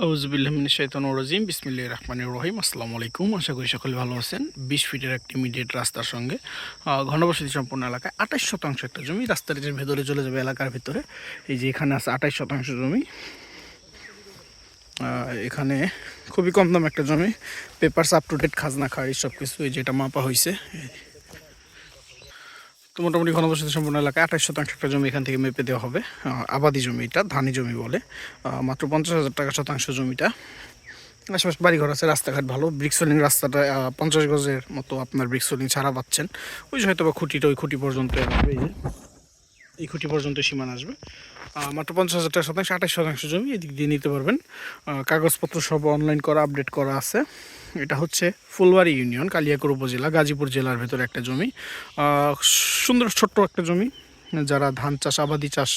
আউযুবিল্লাহি মিনাশ শাইতানির রাজিম বিসমিল্লাহির রহমানির রহিম। আসসালামু আলাইকুম। আশা করি সকলে ভালো আছেন। ২০ ফিটের একটি ইমিডিয়েট রাস্তার সঙ্গে ঘনবসতি সম্পন্ন এলাকায় ২৮% একটা জমি রাস্তার যে ভেতরে চলে যাবে এলাকার ভিতরে। এই যে এখানে আছে ২৮% জমি। এখানে খুবই কম দাম একটা জমি, পেপারস আপ টু ডেট, খাজনা খারিজ সব কিছু। এই যেটা মাপা হয়েছে, তো মোটামুটি ঘনবসতি সম্পন্ন এলাকায় ২৮% একটা জমি এখান থেকে মেপে দেওয়া হবে। আবাদি জমি, এটা ধানি জমি বলে। মাত্র ৫০,০০০ টাকা শতাংশ জমিটা। আশেপাশে বাড়িঘর আছে, রাস্তাঘাট ভালো। ব্রিক্সোলিং রাস্তাটা ৫০ গজের মতো আপনার ব্রিক্সোলিং ছাড়া পাচ্ছেন। ওই যে হয়তো বা খুঁটিটা ওই খুঁটি পর্যন্ত আসবে, এই যে এই খুঁটি পর্যন্ত সীমানা আসবে। মাত্র ৫০,০০০ টাকা শতাংশ, ২৮% জমি, এদিক দিয়ে নিতে পারবেন। কাগজপত্র সব অনলাইন করা, আপডেট করা আছে। এটা হচ্ছে ফুলবাড়ি ইউনিয়ন, কালিয়াকৈর উপজেলা, গাজীপুর জেলার ভেতরে একটা জমি। সুন্দর ছোট্ট একটা জমি। যারা ধান চাষ, আবাদি চাষ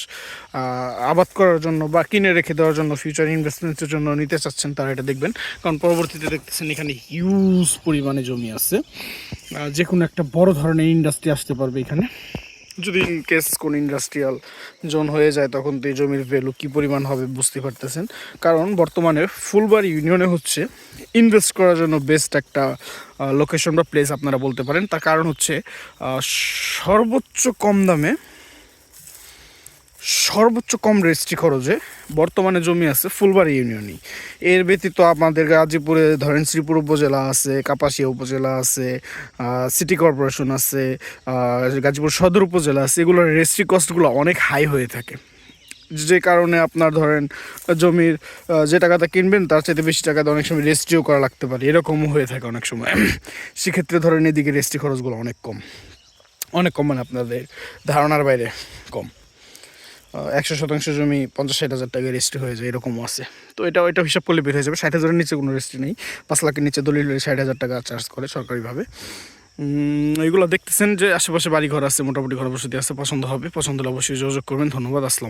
আবাদ করার জন্য বা কিনে রেখে দেওয়ার জন্য, ফিউচার ইনভেস্টমেন্টের জন্য নিতে চাচ্ছেন, তারা এটা দেখবেন। কারণ পরবর্তীতে দেখতেছেন এখানে হিউজ পরিমাণে জমি আছে। যে কোনো একটা বড় ধরনের ইন্ডাস্ট্রি আসতে পারবে এখানে। যদি ইন কেস কোন ইন্ডাস্ট্রিয়াল জোন হয়ে যায়, তখন তো এই জমির ভ্যালু কী পরিমাণ হবে বুঝতে পারতেছেন। কারণ বর্তমানে ফুলবাড়ি ইউনিয়নে হচ্ছে ইনভেস্ট করার জন্য বেস্ট একটা লোকেশন বা প্লেস আপনারা বলতে পারেন। তার কারণ হচ্ছে সর্বোচ্চ কম দামে, সর্বোচ্চ কম রেজিস্ট্রি খরচে বর্তমানে জমি আছে ফুলবাড়ি ইউনিয়নই। এর ব্যতীত আমাদের গাজীপুরে ধরেন শ্রীপুর উপজেলা আছে, কাপাসিয়া উপজেলা আছে, সিটি কর্পোরেশন আছে, গাজীপুর সদর উপজেলা আছে। এগুলোর রেজিস্ট্রি কস্টগুলো অনেক হাই হয়ে থাকে, যে কারণে আপনার ধরেন জমির যে টাকাটা কিনবেন তার চাইতে বেশি টাকাতে অনেক সময় রেজিস্ট্রিও করা লাগতে পারে, এরকমও হয়ে থাকে অনেক সময়। সেক্ষেত্রে ধরেন এদিকে রেজিস্ট্রি খরচগুলো অনেক কম, অনেক কম, মানে আপনাদের ধারণার বাইরে কম। ১০০% জমি ৫০-৬০ হাজার টাকা রেজিস্ট্রি হয়ে যায়, এরকমও আছে। তো এটা হিসাব করলে বের হয়ে যাবে। ৬০,০০০-এর নিচে কোনো রেজিস্ট্রি নেই। ৫ লাখের নিচে দলিল হলে ৬০,০০০ টাকা চার্জ করে সরকারিভাবে। এগুলো দেখতেছেন যে আশেপাশে বাড়িঘর আছে, মোটামুটি ঘরবসতি আছে। পছন্দ হবে, পছন্দ হলে অবশ্যই যোগাযোগ করবেন। ধন্যবাদ। আসসালাম।